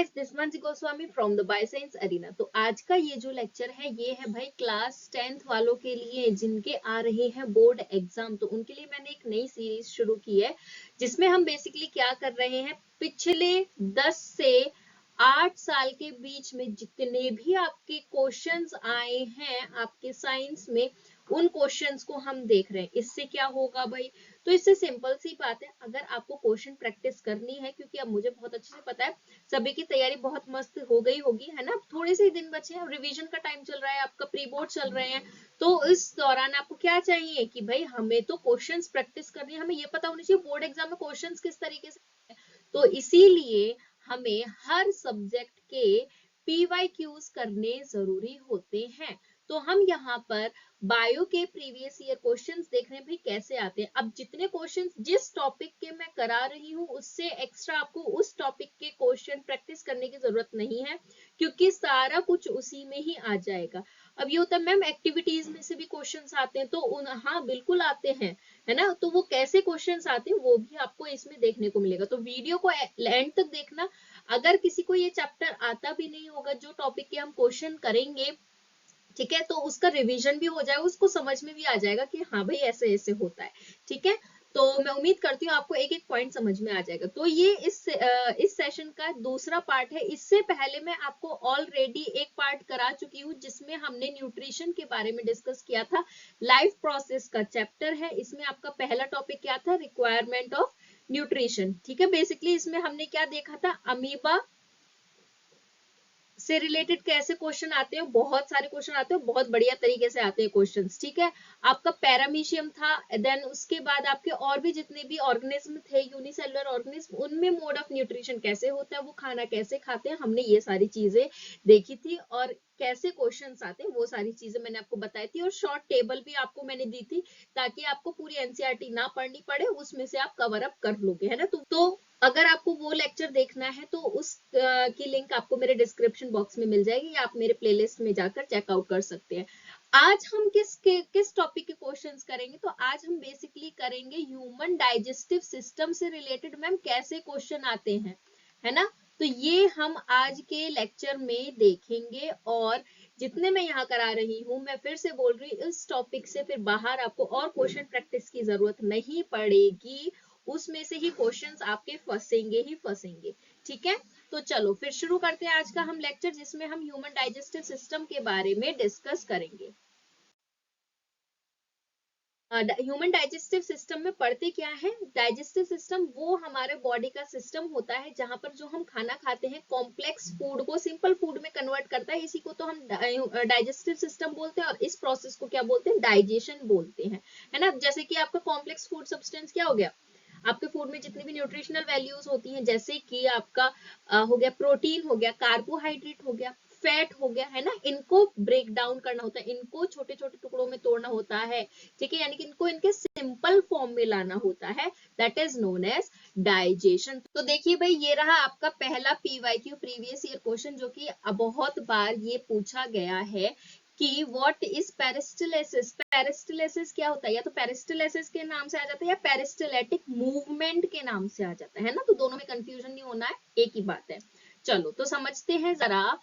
Guys, this Manji Goswami from the bioscience arena. तो आज का ये जो लेक्चर है ये है भाई क्लास 10th वालों के लिए जिनके आ रहे हैं बोर्ड एग्जाम। तो उनके लिए मैंने एक नई सीरीज शुरू की है जिसमें हम बेसिकली क्या कर रहे हैं, पिछले 10 से 8 साल के बीच में जितने भी आपके क्वेश्चंस आए हैं आपके साइंस में, उन क्वेश्चंस को हम देख रहे हैं। इससे क्या होगा भाई, तो इससे सिंपल सी बात है, अगर आपको क्वेश्चन प्रैक्टिस करनी है, क्योंकि अब मुझे बहुत अच्छे से पता है सभी की तैयारी बहुत मस्त हो गई होगी, है ना। थोड़े से दिन बचे हैं, रिवीजन का टाइम चल रहा है, आपका प्री बोर्ड चल रहे हैं, तो इस दौरान आपको क्या चाहिए कि भाई हमें तो क्वेश्चंस प्रैक्टिस करनी है, हमें ये पता होना चाहिए बोर्ड एग्जाम में क्वेश्चंस किस तरीके से। तो इसीलिए हमें हर सब्जेक्ट के पीवाईक्यूज करने जरूरी होते हैं। तो हम यहाँ पर बायो के प्रीवियस ईयर क्वेश्चंस देख रहे हैं भाई कैसे आते हैं। अब जितने क्वेश्चंस जिस टॉपिक के मैं करा रही हूँ उससे एक्स्ट्रा आपको उस टॉपिक के क्वेश्चन प्रैक्टिस करने की जरूरत नहीं है, क्योंकि सारा कुछ उसी में ही आ जाएगा। अब ये होता है मैम एक्टिविटीज में से भी क्वेश्चंस आते हैं, तो हाँ बिल्कुल आते हैं, है ना। तो वो कैसे क्वेश्चंस आते हैं वो भी आपको इसमें देखने को मिलेगा, तो वीडियो को एंड तक देखना। अगर किसी को ये चैप्टर आता भी नहीं होगा, जो टॉपिक के हम क्वेश्चन करेंगे, ठीक है, तो उसका रिवीजन भी हो जाएगा, उसको समझ में भी आ जाएगा कि हाँ भाई ऐसे ऐसे होता है। ठीक है, तो मैं उम्मीद करती हूँ आपको एक एक पॉइंट समझ में आ जाएगा। तो ये इस सेशन का दूसरा पार्ट है। इससे पहले मैं आपको ऑलरेडी एक पार्ट करा चुकी हूँ जिसमें हमने न्यूट्रिशन के बारे में डिस्कस किया था। लाइफ प्रोसेस का चैप्टर है, इसमें आपका पहला टॉपिक क्या था, रिक्वायरमेंट ऑफ न्यूट्रिशन। ठीक है, बेसिकली इसमें हमने क्या देखा था, अमीबा से रिलेटेड कैसे क्वेश्चन आते हैं, बहुत सारे क्वेश्चन आते हैं, बहुत बढ़िया तरीके से आते हैं क्वेश्चंस। ठीक है, आपका पैरामीशियम था, देन उसके बाद आपके और भी जितने भी ऑर्गेनिज्म थे, यूनिसेलुलर ऑर्गेनिज्म, उनमें मोड ऑफ न्यूट्रिशन कैसे होता है, वो खाना कैसे खाते हैं, हमने ये सारी चीजें देखी थी। और कैसे क्वेश्चंस आते हैं वो सारी चीजें मैंने आपको बताई थी, और शॉर्ट टेबल भी आपको मैंने दी थी ताकि आपको पूरी एनसीईआरटी ना पढ़नी पड़े, उसमें से आप कवर अप कर लोगे, है ना। तो अगर आपको वो लेक्चर देखना है तो उस की लिंक आपको मेरे डिस्क्रिप्शन बॉक्स में मिल जाएगी, या आप मेरे प्लेलिस्ट में जाकर चेकआउट कर सकते हैं। आज हम किस टॉपिक के क्वेश्चंस करेंगे, तो आज हम बेसिकली करेंगे ह्यूमन डाइजेस्टिव सिस्टम से रिलेटेड मैम कैसे क्वेश्चन आते हैं, है ना। तो ये हम आज के लेक्चर में देखेंगे, और जितने मैं यहाँ करा रही हूँ, मैं फिर से बोल रही हूँ, इस टॉपिक से फिर बाहर आपको और क्वेश्चन प्रैक्टिस की जरूरत नहीं पड़ेगी, उसमें से ही क्वेश्चंस आपके फंसेंगे ही फंसेंगे। ठीक है, तो चलो फिर शुरू करते हैं आज का हम लेक्चर, जिसमें हम ह्यूमन डाइजेस्टिव सिस्टम के बारे में डिस्कस करेंगे। ह्यूमन डाइजेस्टिव सिस्टम में पढ़ते क्या है, डाइजेस्टिव सिस्टम वो हमारे बॉडी का सिस्टम होता है जहां पर जो हम खाना खाते हैं कॉम्प्लेक्स फूड को सिंपल फूड में कन्वर्ट करता है, इसी को तो हम डाइजेस्टिव सिस्टम बोलते हैं, और इस प्रोसेस को क्या बोलते हैं, डाइजेशन बोलते हैं, है ना। जैसे कि आपका कॉम्प्लेक्स फूड सब्सटेंस क्या हो गया, आपके फूड में जितनी भी न्यूट्रिशनल वैल्यूज होती हैं, जैसे कि आपका हो गया प्रोटीन, हो गया कार्बोहाइड्रेट, हो गया फैट, हो गया, है ना, इनको ब्रेक डाउन करना होता है, इनको छोटे छोटे टुकड़ों में तोड़ना होता है। ठीक है, यानी कि इनको इनके सिंपल फॉर्म में लाना होता है, that is known as digestion. तो देखिए भाई, ये रहा आपका पहला पीवाईक्यू प्रीवियस ईयर क्वेश्चन, जो कि बहुत बार ये पूछा गया है कि व्हाट इज पेरिस्टलेसिस। पेरिस्टलेसिस क्या होता है, या तो पेरिस्टलेसिस के नाम से आ जाता है या पेरिस्टलेटिक मूवमेंट के नाम से आ जाता है ना, तो दोनों में कंफ्यूजन नहीं होना है, एक ही बात है। चलो तो समझते हैं जरा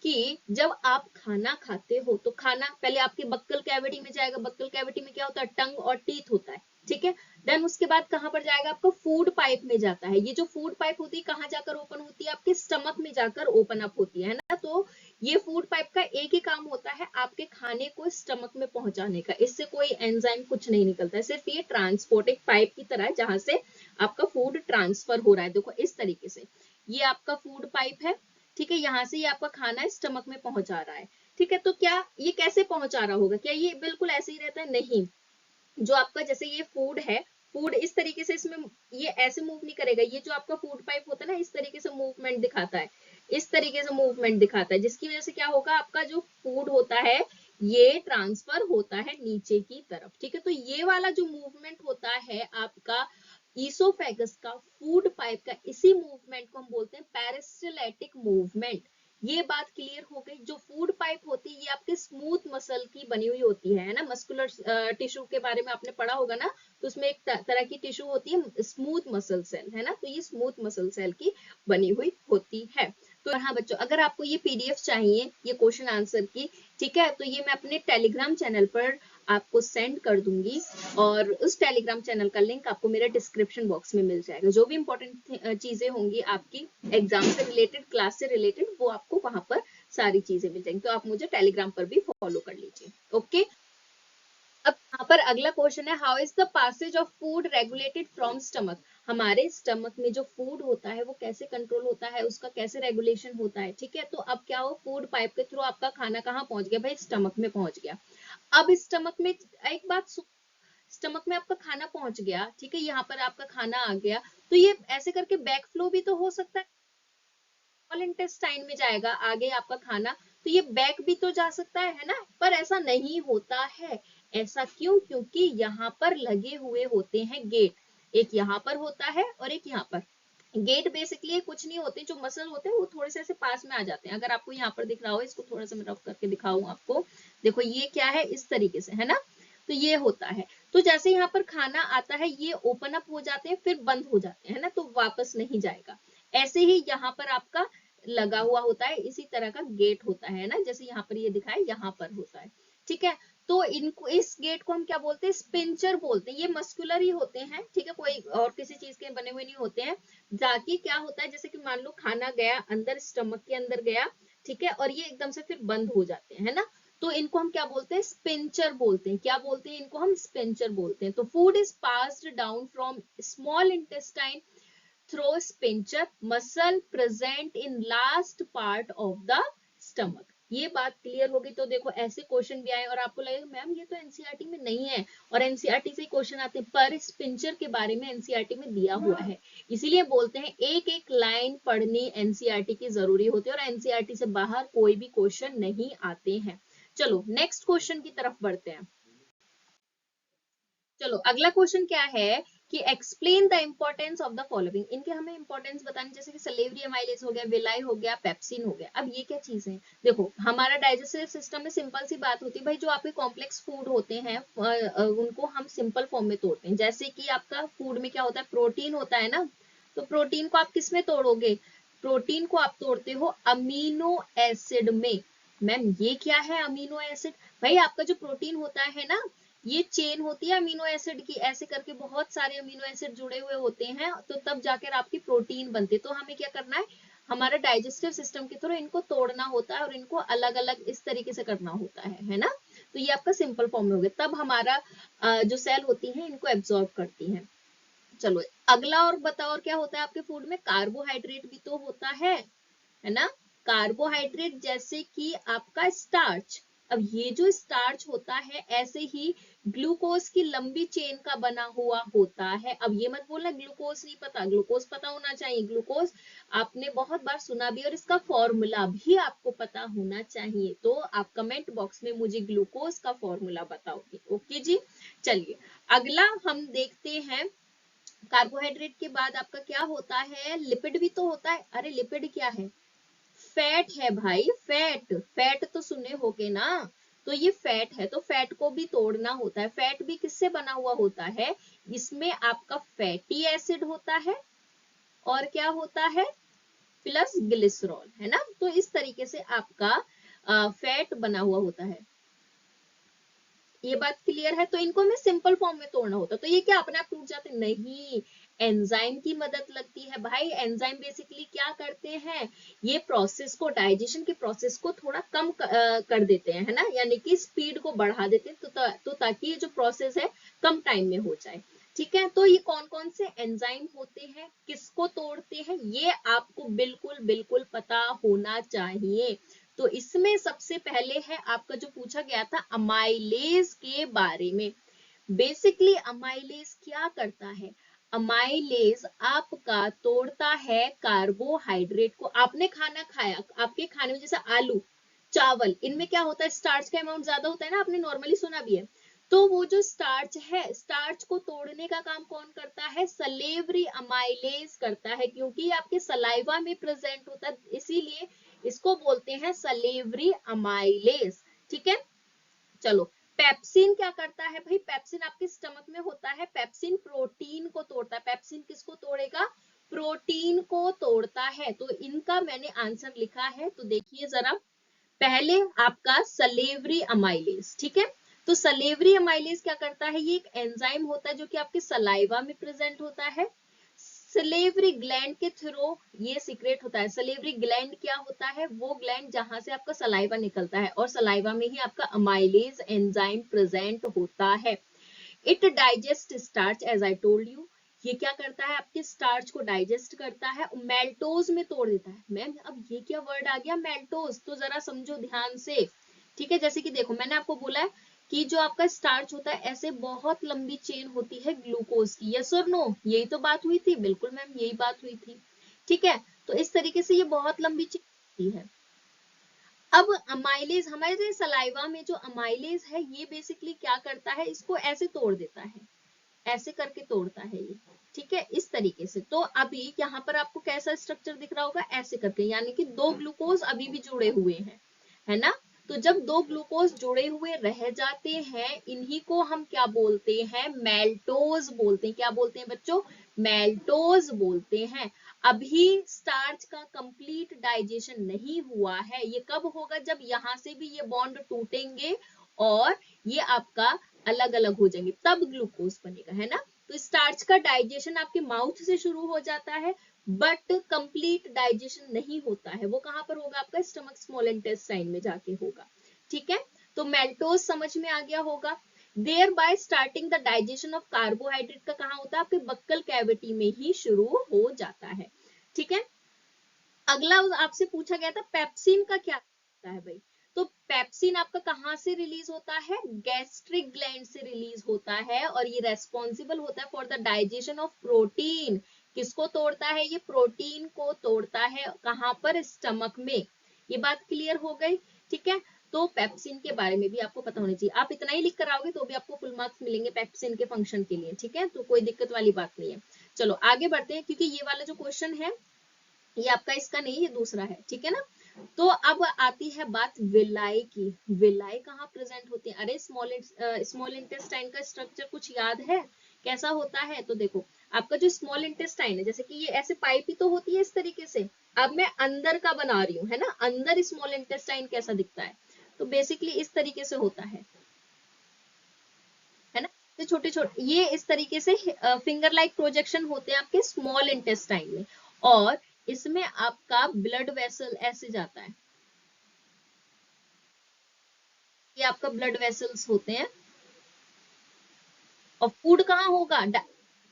कि जब आप खाना खाते हो तो खाना पहले आपके बक्कल कैविटी में जाएगा, बक्कल कैविटी में क्या होता है, टंग और टीथ होता है। ठीक है, देन उसके बाद कहां पर जाएगा, आपका फूड पाइप में जाता है। ये जो फूड पाइप होती है कहां जाकर ओपन होती है, आपके स्टमक में जाकर ओपन अप होती है ना। तो ये फूड पाइप का एक ही काम होता है, आपके खाने को स्टमक में पहुंचाने का, इससे कोई एंजाइम कुछ नहीं निकलता है, सिर्फ ये ट्रांसपोर्टिंग पाइप की तरह है जहां से आपका फूड ट्रांसफर हो रहा है। देखो इस तरीके से ये आपका फूड पाइप है, ठीक है, यहाँ से ये आपका खाना स्टमक में पहुंचा रहा है। ठीक है, तो क्या ये कैसे पहुंचा रहा होगा, क्या ये बिल्कुल ऐसे ही रहता है, नहीं। जो आपका जैसे ये फूड है, फूड इस तरीके से इसमें ये ऐसे मूव नहीं करेगा, ये जो आपका फूड पाइप होता है ना, इस तरीके से मूवमेंट दिखाता है, इस तरीके से मूवमेंट दिखाता है, जिसकी वजह से क्या होगा, आपका जो फूड होता है ये ट्रांसफर होता है नीचे की तरफ। ठीक है, तो ये वाला जो मूवमेंट होता है आपका ईसोफेगस का, फूड पाइप का, इसी मूवमेंट को हम बोलते हैं पेरिस्टलेटिक मूवमेंट। ये बात क्लियर हो गई। जो फूड पाइप होती है ये आपके स्मूथ मसल की बनी हुई होती है ना, मस्कुलर टिश्यू के बारे में आपने पढ़ा होगा ना, तो उसमें एक तरह की टिश्यू होती है स्मूथ मसल सेल, है ना, तो ये स्मूथ मसल सेल की बनी हुई होती है। तो तो हाँ बच्चों, अगर आपको ये पीडीएफ चाहिए ये क्वेश्चन आंसर की, ठीक है, तो ये मैं अपने टेलीग्राम चैनल पर आपको सेंड कर दूंगी और उस टेलीग्राम चैनल का लिंक आपको मेरे डिस्क्रिप्शन बॉक्स में मिल जाएगा। जो भी इंपॉर्टेंट चीजें होंगी आपकी एग्जाम से रिलेटेड, क्लास से रिलेटेड, वो आपको वहां पर सारी चीजें मिल जाएंगी। तो आप मुझे टेलीग्राम पर भी फॉलो कर लीजिए। ओके, अब यहाँ पर अगला क्वेश्चन है, how is the passage of food regulated from stomach. हमारे स्टमक में जो फूड होता है वो कैसे कंट्रोल होता है, उसका कैसे रेगुलेशन होता है। ठीक है, तो अब क्या हो, फूड पाइप के थ्रू आपका खाना कहाँ पहुंच गया भाई, स्टमक में पहुंच गया। अब स्टमक में एक बात, स्टमक में आपका खाना पहुंच गया, ठीक है, यहाँ पर आपका खाना आ गया, तो ये ऐसे करके बैक फ्लो भी तो हो सकता है, स्मॉल इंटेस्टाइन में जाएगा आगे आपका खाना, तो ये बैक भी तो जा सकता है ना, पर ऐसा नहीं होता है। ऐसा क्यों? क्योंकि यहाँ पर लगे हुए होते हैं गेट, एक यहाँ पर होता है और एक यहाँ पर। गेट बेसिकली कुछ नहीं होते, जो मसल होते हैं वो थोड़े से ऐसे पास में आ जाते हैं। अगर आपको यहाँ पर दिख रहा हो, इसको थोड़ा सा मैं रफ करके दिखाऊं आपको, देखो ये क्या है, इस तरीके से है ना, तो ये होता है। तो जैसे यहाँ पर खाना आता है, ये ओपन अप हो जाते हैं, फिर बंद हो जाते हैं ना, तो वापस नहीं जाएगा। ऐसे ही यहाँ पर आपका लगा हुआ होता है, इसी तरह का गेट होता है ना, जैसे यहाँ पर ये दिखाए, यहाँ पर होता है। ठीक है, तो इनको, इस गेट को हम क्या बोलते हैं, स्पिंचर बोलते हैं। ये मस्कुलर ही होते हैं, ठीक है, कोई और किसी चीज के बने हुए नहीं होते हैं। जाके क्या होता है, जैसे कि मान लो खाना गया अंदर, स्टमक के अंदर गया, ठीक है, और ये एकदम से फिर बंद हो जाते हैं, है ना, तो इनको हम क्या बोलते हैं, स्पिंचर बोलते हैं। क्या बोलते हैं इनको हम, स्पिंचर बोलते हैं। तो food is passed down from small intestine through sphincter muscle present in last part of the stomach। ये बात क्लियर होगी। तो देखो ऐसे क्वेश्चन भी आए और आपको लगेगा मैम ये तो एनसीईआरटी में नहीं है, और एनसीईआरटी से क्वेश्चन आते हैं, पर स्पिंचर के बारे में एनसीईआरटी में दिया हुआ है। इसीलिए बोलते हैं एक एक लाइन पढ़नी एनसीईआरटी की जरूरी होती है, और एनसीईआरटी से बाहर कोई भी क्वेश्चन नहीं आते हैं। चलो नेक्स्ट क्वेश्चन की तरफ बढ़ते हैं। चलो अगला क्वेश्चन क्या है कि explain the importance of the following. इनके हमें इंपॉर्टेंस बतानी, जैसे कि सलेवरी एमाइलेज हो गया, विलाई हो गया, पेप्सिन हो गया। अब ये क्या चीज है, देखो हमारा डाइजेस्टिव सिस्टम में सिंपल सी बात होती है भाई, जो आपके कॉम्प्लेक्स फूड होते हैं उनको हम सिंपल फॉर्म में तोड़ते हैं। जैसे कि आपका फूड में क्या होता है, प्रोटीन होता है ना, तो प्रोटीन को आप किस में तोड़ोगे, प्रोटीन को आप तोड़ते हो अमीनो एसिड में। मैम ये क्या है अमीनो एसिड, भाई आपका जो प्रोटीन होता है ना, ये चेन होती है अमीनो एसिड की, ऐसे करके बहुत सारे अमीनो एसिड जुड़े हुए होते हैं, तो तब जाकर आपकी प्रोटीन बनती है। तो हमें क्या करना है, हमारा डाइजेस्टिव सिस्टम के थ्रू इनको तोड़ना होता है और इनको अलग अलग इस तरीके से करना होता है ना। तो ये आपका सिंपल फॉर्म में हो गया, तब हमारा जो सेल होती है इनको एब्जॉर्ब करती है। चलो अगला और बताओ, और क्या होता है आपके फूड में, कार्बोहाइड्रेट भी तो होता है ना, कार्बोहाइड्रेट जैसे कि आपका स्टार्च। अब ये जो स्टार्च होता है ऐसे ही ग्लूकोज की लंबी चेन का बना हुआ होता है। अब ये मत बोलना ग्लूकोज नहीं पता, ग्लूकोज पता होना चाहिए, ग्लूकोज आपने बहुत बार सुना भी और इसका फॉर्मूला भी आपको पता होना चाहिए। तो आप कमेंट बॉक्स में मुझे ग्लूकोज का फॉर्मूला बताओगे। ओके जी, चलिए अगला हम देखते हैं। कार्बोहाइड्रेट के बाद आपका क्या होता है, लिपिड भी तो होता है। अरे लिपिड क्या है, फैट है भाई, फैट, फैट तो सुने होगे ना, तो ये फैट है, तो फैट को भी तोड़ना होता है। फैट भी किससे बना हुआ होता है, इसमें आपका फैटी एसिड होता है और क्या होता है, प्लस ग्लिसरॉल, है ना। तो इस तरीके से आपका फैट बना हुआ होता है। ये बात क्लियर है। तो इनको हमें सिंपल फॉर्म में तोड़ना होता है। तो ये क्या अपने आप टूट जाते नहीं, एंजाइम की मदद लगती है भाई। एंजाइम बेसिकली क्या करते हैं, ये प्रोसेस को, डाइजेशन के प्रोसेस को थोड़ा कम कर देते हैं, है ना, यानी कि स्पीड को बढ़ा देते हैं, तो ताकि ये जो प्रोसेस है कम टाइम में हो जाए। ठीक है, तो ये कौन कौन से एंजाइम होते हैं, किसको तोड़ते हैं, ये आपको बिल्कुल बिल्कुल पता होना चाहिए। तो इसमें सबसे पहले है आपका जो पूछा गया था अमाइलेज के बारे में। बेसिकली अमाइलेज क्या करता है, अमाइलेज आपका तोड़ता है कार्बोहाइड्रेट को। आपने खाना खाया, आपके खाने में जैसे आलू, चावल, इनमें क्या होता है, स्टार्च का अमाउंट ज्यादा होता है ना, आपने नॉर्मली सुना भी है। तो वो जो स्टार्च है, स्टार्च को तोड़ने का काम कौन करता है, सलेवरी अमाइलेज करता है, क्योंकि ये आपके सलाइवा में प्रेजेंट होता है, इसीलिए इसको बोलते हैं सलेवरी अमाइलेज। ठीक है, चलो पेप्सिन क्या करता है भाई, पेप्सिन आपके स्टमक में होता है, पेप्सिन प्रोटीन को तोड़ता है। पेप्सिन किसको तोड़ेगा, प्रोटीन को तोड़ता है। तो इनका मैंने आंसर लिखा है, तो देखिए जरा, पहले आपका सलेवरी अमाइलेज, ठीक है। तो सलेवरी अमाइलेज क्या करता है, ये एक एंजाइम होता है जो कि आपके सलाइवा में प्रेजेंट होता है। सलेवरी ग्लैंड के थ्रू ये सीक्रेट होता है। सलेवरी ग्लैंड क्या होता है, वो ग्लैंड जहां से आपका सलाइवा निकलता है, और सलाइवा में ही आपका अमाइलेज एंजाइम प्रेजेंट होता है। It digest starch as I told you. ये क्या करता है, आपके स्टार्च को डाइजेस्ट करता है, मेल्टोज में तोड़ देता है। मैम अब ये क्या वर्ड आ गया मेल्टोज, तो जरा समझो ध्यान से, ठीक है। जैसे कि देखो मैंने आपको बोला है कि जो आपका स्टार्च होता है ऐसे बहुत लंबी चेन होती है ग्लूकोज की, यस और नो, यही तो बात हुई थी, बिल्कुल मैम यही बात हुई थी, ठीक है। तो इस तरीके से ये बहुत लंबी चेन होती है। अब अमाइलेज, हमारे सलाइवा में जो अमाइलेज है ये बेसिकली क्या करता है, इसको ऐसे तोड़ देता है, ऐसे करके तोड़ता है ये, ठीक है, इस तरीके से। तो अभी यहाँ पर आपको कैसा स्ट्रक्चर दिख रहा होगा, ऐसे करके, यानी कि दो ग्लूकोज अभी भी जुड़े हुए हैं, है ना। तो जब दो ग्लूकोज जुड़े हुए रह जाते हैं, इन्हीं को हम क्या बोलते हैं, मेल्टोज बोलते हैं। क्या बोलते हैं बच्चों, मेल्टोज बोलते हैं। अभी स्टार्च का कंप्लीट डाइजेशन नहीं हुआ है, ये कब होगा, जब यहां से भी ये बॉन्ड टूटेंगे और ये आपका अलग अलग हो जाएंगे, तब ग्लूकोज बनेगा, है ना। तो स्टार्च का डाइजेशन आपके माउथ से शुरू हो जाता है, बट कंप्लीट डाइजेशन नहीं होता है, वो कहां पर होगा, आपका स्टमक स्मॉल इंटेस्टाइन में जाके होगा, ठीक है। तो मेल्टोज समझ में आ गया होगा। Thereby starting the digestion of carbohydrate का कहां होता है, आपके बक्कल कैविटी में ही शुरू हो जाता है, ठीक है। अगला आपसे पूछा गया था पेप्सिन का क्या होता है भाई, तो पेप्सिन आपका कहां से रिलीज होता है, गैस्ट्रिक ग्लैंड से रिलीज होता है, और ये रेस्पॉन्सिबल होता है for the digestion of protein. किसको तोड़ता है, ये प्रोटीन को तोड़ता है, कहां पर, स्टमक में। ये बात क्लियर हो गई, ठीक है। तो पेप्सिन के बारे में भी आपको पता होना चाहिए। आप इतना ही लिख कर आओगे तो भी आपको फुल मार्क्स मिलेंगे पेप्सिन के फंक्शन के लिए, ठीक है, तो कोई दिक्कत वाली बात नहीं है। चलो आगे बढ़ते हैं, क्योंकि ये वाला जो क्वेश्चन है ये आपका इसका नहीं, ये दूसरा है, ठीक है ना। तो अब आती है बात विलाई की। विलाई कहाँ प्रेजेंट होती है, अरे स्मॉल इंटेस्टाइन का स्ट्रक्चर कुछ याद है, कैसा होता है, तो देखो आपका जो स्मॉल इंटेस्टाइन है, जैसे कि ये ऐसे पाइप ही तो होती है इस तरीके से। अब मैं अंदर का बना रही हूँ, है ना, अंदर स्मॉल इंटेस्टाइन कैसा दिखता है, तो बेसिकली इस तरीके से होता है ना। तो छोटे छोटे ये इस तरीके से फिंगर लाइक प्रोजेक्शन होते हैं आपके स्मॉल इंटेस्टाइन में, और इसमें आपका ब्लड वेसल ऐसे जाता है, ये आपका ब्लड वेसल्स होते हैं। और फूड कहाँ होगा,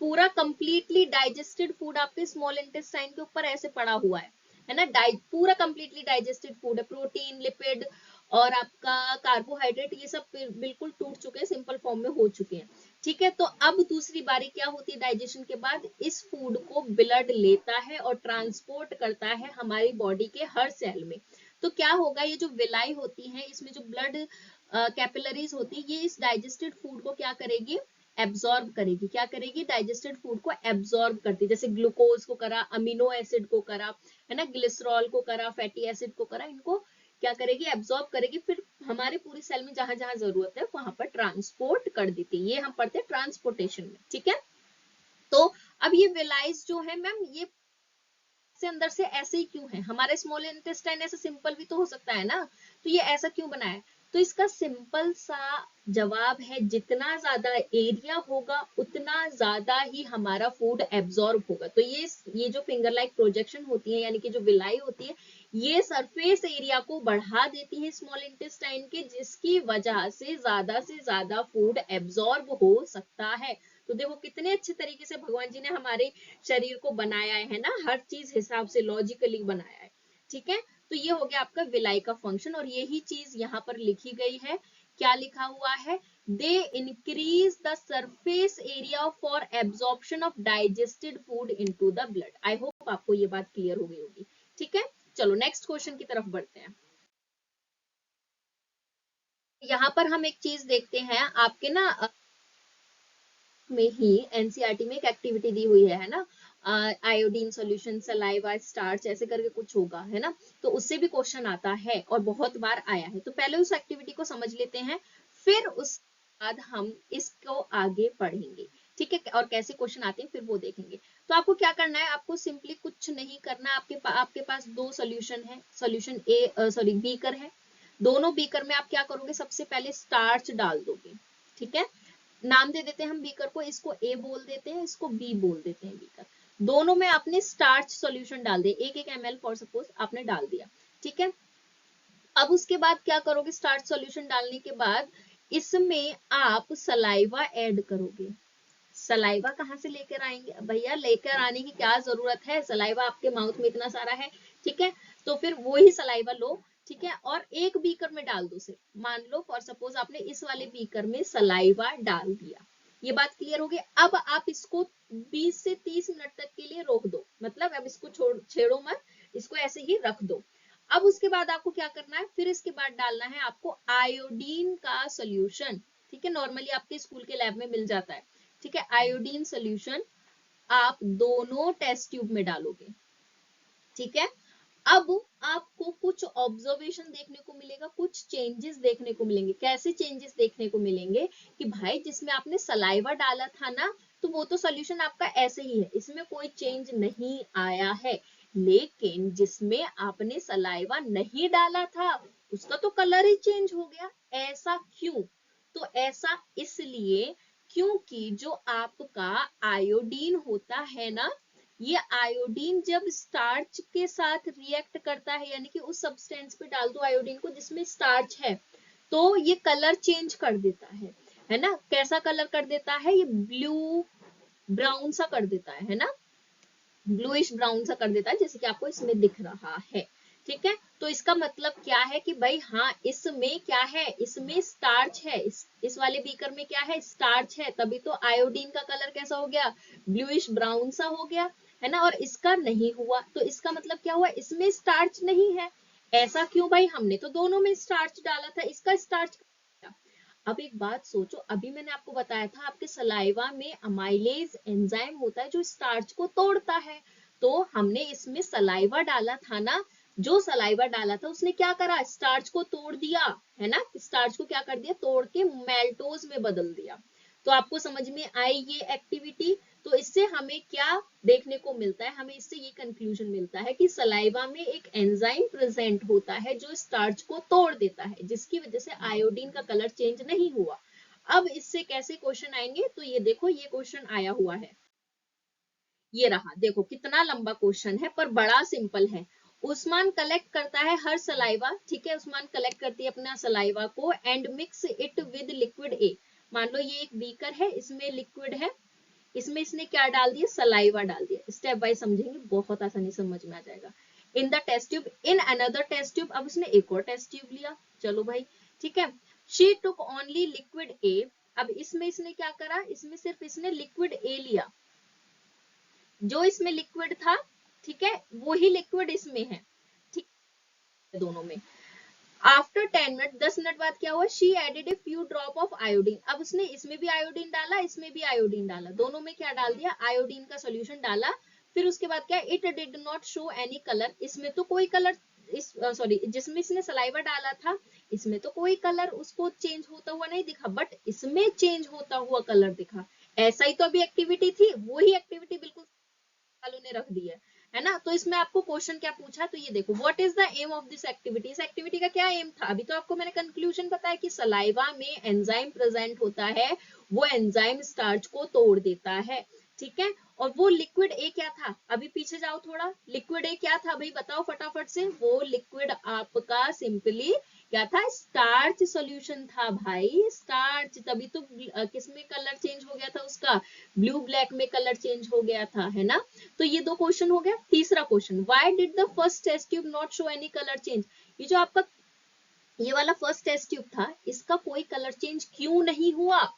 पूरा कंप्लीटली डाइजेस्टेड फूड आपके स्मॉल इंटेस्टाइन के ऊपर ऐसे पड़ा हुआ है ना, पूरा कंप्लीटली डाइजेस्टेड फूड है, प्रोटीन, लिपिड और आपका कार्बोहाइड्रेट, ये सब बिल्कुल टूट चुके हैं, सिंपल फॉर्म में हो चुके हैं, ठीक है। तो अब दूसरी बारी क्या होती है, डाइजेशन के बाद इस फूड को ब्लड लेता है और ट्रांसपोर्ट करता है हमारी बॉडी के हर सेल में। तो क्या होगा, ये जो विलाई होती है, इसमें जो ब्लड कैपिलरीज होती है, ये इस डाइजेस्टेड फूड को क्या करेगी, एब्जॉर्ब करेगी। क्या करेगी, डाइजेस्टेड फूड को एब्जॉर्ब करती है, जैसे ग्लूकोज को करा, अमीनो एसिड को करा, है ना, ग्लिसरॉल को करा, फैटी एसिड को करा, इनको क्या करेगी, एब्जॉर्ब करेगी, फिर हमारे पूरी सेल में जहां जहां जरूरत है वहां पर ट्रांसपोर्ट कर देती है। ये हम पढ़ते हैं ट्रांसपोर्टेशन में, ठीक है। तो अब ये विलाइज जो है मैम, ये से अंदर से ऐसे ही क्यों है, हमारे स्मॉल इंटेस्टाइन ऐसे सिंपल भी तो हो सकता है ना, तो ये ऐसा क्यों बना है, तो इसका सिंपल सा जवाब है, जितना ज्यादा एरिया होगा उतना ज्यादा ही हमारा फूड एब्जॉर्ब होगा। तो ये जो फिंगर लाइक प्रोजेक्शन होती है, यानी कि जो विलाई होती है, ये सरफेस एरिया को बढ़ा देती है स्मॉल इंटेस्टाइन के, जिसकी वजह से ज्यादा फूड एब्जॉर्ब हो सकता है। तो देखो कितने अच्छे तरीके से भगवान जी ने हमारे शरीर को बनाया है ना, हर चीज हिसाब से लॉजिकली बनाया है, ठीक है। तो ये हो गया आपका विलाई का फंक्शन, और यही चीज यहाँ पर लिखी गई है। क्या लिखा हुआ है, they increase the surface area for absorption of digested food into the blood. I hope आपको ये बात क्लियर हो गई होगी, ठीक है। चलो नेक्स्ट क्वेश्चन की तरफ बढ़ते हैं। यहाँ पर हम एक चीज देखते हैं, आपके ना में ही एनसीईआरटी में एक एक्टिविटी दी हुई है ना, आयोडीन सॉल्यूशन, सलाइवा, स्टार्च, ऐसे करके कुछ होगा, है ना। तो उससे भी क्वेश्चन आता है और बहुत बार आया है, तो पहले उस एक्टिविटी को समझ लेते हैं, फिर उसके बाद हम इसको आगे पढ़ेंगे, ठीक है, और कैसे क्वेश्चन आते हैं फिर वो देखेंगे। तो आपको क्या करना है, आपको सिंपली कुछ नहीं करना, आपके पास दो सोल्यूशन है, सोल्यूशन बीकर है, दोनों बीकर में आप क्या करोगे, सबसे पहले स्टार्च डाल दोगे। ठीक है, नाम दे देते हैं हम बीकर को, इसको ए बोल देते हैं, इसको बी बोल देते हैं बीकर। दोनों में आपने स्टार्च सॉल्यूशन डाल दिया, 1-1 ml फॉर सपोज आपने डाल दिया। ठीक है, अब उसके बाद क्या करोगे, स्टार्च सॉल्यूशन डालने के बाद इसमें आप सलाइवा ऐड करोगे। सलाइवा कहाँ से लेकर आएंगे भैया, लेकर आने की क्या जरूरत है, सलाइवा आपके माउथ में इतना सारा है। ठीक है, तो फिर वो ही सलाइवा लो। ठीक है, और एक बीकर में डाल दो सिर्फ, मान लो फॉर सपोज आपने इस वाले बीकर में सलाइवा डाल दिया। ये बात क्लियर होगी। अब आप इसको 20 से 30 मिनट तक के लिए रोक दो, मतलब अब इसको छेड़ो मत, इसको ऐसे ही रख दो। अब उसके बाद आपको क्या करना है, फिर इसके बाद डालना है आपको आयोडीन का सोल्यूशन। ठीक है, नॉर्मली आपके स्कूल के लैब में मिल जाता है। ठीक है, आयोडीन सोल्यूशन आप दोनों टेस्ट ट्यूब में डालोगे। ठीक है, अब आपको कुछ ऑब्जर्वेशन देखने को मिलेगा, कुछ चेंजेस देखने को मिलेंगे। कैसे चेंजेस देखने को मिलेंगे कि भाई जिसमें आपने सलाइवा डाला था ना, तो वो तो सोल्यूशन आपका ऐसे ही है, इसमें कोई चेंज नहीं आया है। लेकिन जिसमें आपने सलाइवा नहीं डाला था उसका तो कलर ही चेंज हो गया। ऐसा क्यों, तो ऐसा इसलिए क्योंकि जो आपका आयोडीन होता है ना, ये आयोडीन जब स्टार्च के साथ रिएक्ट करता है, यानी कि उस सब्सटेंस पे डाल दो आयोडीन को जिसमें स्टार्च है, तो ये कलर चेंज कर देता है ना। कैसा कलर कर देता है, ये ब्लू ब्राउन सा कर देता है ना, ब्लूइश ब्राउन सा कर देता है, जैसे कि आपको इसमें दिख रहा है। ठीक है, तो इसका मतलब क्या है कि भाई हाँ, इसमें क्या है, इसमें स्टार्च है, इस वाले बीकर में क्या है, स्टार्च है, तभी तो आयोडीन का कलर कैसा हो गया, ब्लूइश ब्राउन सा हो गया, है ना। और इसका नहीं हुआ, तो इसका मतलब क्या हुआ, इसमें स्टार्च नहीं है। ऐसा क्यों भाई, हमने तो दोनों में स्टार्च डाला था, इसका स्टार्च। अब एक बात सोचो, अभी मैंने आपको बताया था आपके सलाइवा में अमाइलेज एंजाइम होता है जो स्टार्च को तोड़ता है। तो हमने इसमें सलाइवा डाला था ना, जो सलाइवा डाला था उसने क्या करा, स्टार्च को तोड़ दिया, है ना। स्टार्च को क्या कर दिया, तोड़ के मेल्टोज में बदल दिया। तो आपको समझ में आई ये एक्टिविटी। तो इससे हमें क्या देखने को मिलता है, हमें इससे ये कंक्लूजन मिलता है कि सलाइवा में एक एंजाइम प्रेजेंट होता है जो स्टार्च को तोड़ देता है, जिसकी वजह से आयोडीन का कलर चेंज नहीं हुआ। अब इससे कैसे क्वेश्चन आएंगे, तो ये देखो, ये क्वेश्चन आया हुआ है, ये रहा, देखो कितना लंबा क्वेश्चन है पर बड़ा सिंपल है। उस्मान कलेक्ट करता है हर सलाइवा, ठीक है, उस्मान कलेक्ट करती है अपना सलाइवा को and mix it with liquid A. मान लो ये एक बीकर है, इसमें लिक्विड है, इसमें इसने क्या डाल दिया, सलाइवा डाल दिया। स्टेप बाय समझेंगे, बहुत आसानी समझ में आ जाएगा। In the test tube, in another test tube, अब उसने एक और टेस्ट ट्यूब लिया, चलो भाई, ठीक है। She took only liquid A, अब इसमें इसने क्या करा, इसमें सिर्फ इसने लिक्विड ए लिया, जो इसमें लिक्विड था, ठीक है, वही लिक्विड इसमें है, ठीक है, दोनों में। आफ्टर 10 मिनट, 10 मिनट बाद क्या हुआ, she added a few drop of iodine, अब उसने इसमें भी आयोडीन डाला, इसमें भी आयोडीन डाला, दोनों में क्या डाल दिया, आयोडीन का सोल्यूशन डाला। फिर उसके बाद क्या, it did not show any colour, इसमें तो कोई कलर, इस सॉरी जिसमें इसने सलाइवा डाला था इसमें तो कोई कलर उसको चेंज होता हुआ नहीं दिखा, बट इसमें चेंज होता हुआ कलर दिखा। ऐसा ही तो अभी एक्टिविटी थी, वही एक्टिविटी बिल्कुल वालों ने रख दी है ना। तो इसमें आपको क्वेश्चन क्या पूछा, तो ये देखो, what is the aim of this activity, इस एक्टिविटी का क्या एम था। अभी तो आपको मैंने कंक्लूजन बताया कि सलाइवा में एंजाइम प्रेजेंट होता है, वो एंजाइम स्टार्च को तोड़ देता है, ठीक है। और वो लिक्विड ए क्या था, अभी पीछे जाओ थोड़ा, लिक्विड ए क्या था भाई बताओ फटाफट से, वो लिक्विड आपका सिंपली क्या था, स्टार्च सॉल्यूशन था भाई, स्टार्च, तभी तो किसमें कलर चेंज हो गया था उसका, ब्लू ब्लैक में कलर चेंज हो गया था, है ना। तो ये दो क्वेश्चन हो गया। तीसरा question, why did the first test tube not show any colour change, ये जो आपका ये वाला फर्स्ट टेस्ट ट्यूब था, इसका कोई कलर चेंज क्यों नहीं हुआ।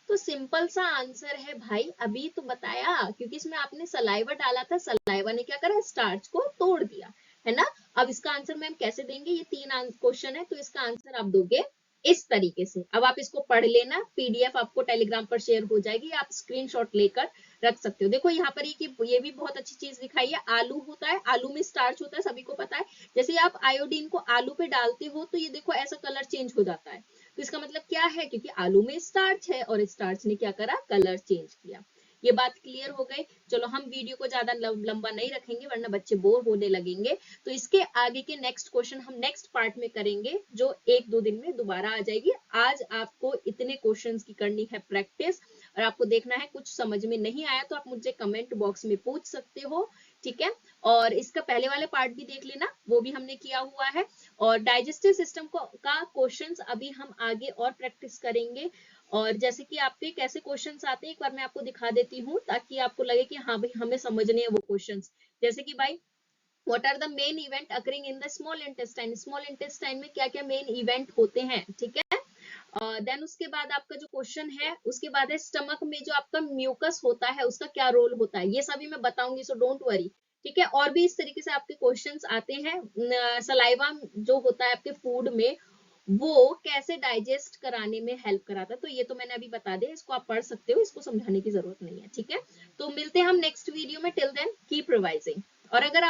तो सिंपल सा आंसर है भाई, अभी तो बताया, क्योंकि इसमें आपने सलाइवा डाला था, सलाइवा ने क्या करा, स्टार्च को तोड़ दिया, है ना। अब इसका आंसर मैम कैसे देंगे, ये 3 क्वेश्चन है, तो इसका आंसर आप दोगे इस तरीके से। अब आप इसको पढ़ लेना, पीडीएफ आपको टेलीग्राम पर शेयर हो जाएगी, आप स्क्रीनशॉट लेकर रख सकते हो। देखो यहाँ पर ये भी बहुत अच्छी चीज दिखाई है, आलू होता है, आलू में स्टार्च होता है, सभी को पता है। जैसे आप आयोडीन को आलू पे डालते हो तो ये देखो ऐसा कलर चेंज हो जाता है। तो इसका मतलब क्या है, क्योंकि आलू में स्टार्च है और स्टार्च ने क्या करा, कलर चेंज किया। ये बात क्लियर हो गई। चलो हम वीडियो को ज्यादा लंबा नहीं रखेंगे वरना बच्चे बोर होने लगेंगे। तो इसके आगे के नेक्स्ट क्वेश्चन हम नेक्स्ट पार्ट में करेंगे, जो 1-2 दिन में दोबारा आ जाएगी। आज आपको इतने क्वेश्चंस की करनी है प्रैक्टिस, और आपको देखना है कुछ समझ में नहीं आया तो आप मुझे कमेंट बॉक्स में पूछ सकते हो, ठीक है। और इसका पहले वाले पार्ट भी देख लेना, वो भी हमने किया हुआ है। और डाइजेस्टिव सिस्टम का क्वेश्चंस अभी हम आगे और प्रैक्टिस करेंगे। और जैसे कि आपके कैसे क्वेश्चंस आते हैं एक बार मैं आपको दिखा देती हूँ, ताकि आपको लगे कि हाँ भाई हमें समझने हैं वो क्वेश्चंस। जैसे कि भाई what are the main event occurring in the small intestine, small intestine में क्या क्या मेन इवेंट होते हैं, ठीक है। देन उसके बाद आपका जो क्वेश्चन है, उसके बाद है स्टमक में जो आपका म्यूकस होता है उसका क्या रोल होता है, ये सभी मैं बताऊंगी, सो डोंट वरी, ठीक है। और भी इस तरीके से आपके क्वेश्चंस आते हैं। सलाइवा जो होता है आपके फूड में, वो कैसे डाइजेस्ट कराने में हेल्प कराता है, तो ये तो मैंने अभी बता दिया, इसको आप पढ़ सकते हो, इसको समझाने की जरूरत नहीं है, ठीक है। तो मिलते हैं हम नेक्स्ट वीडियो में, टिल देन कीप रिवाइजिंग। और अगर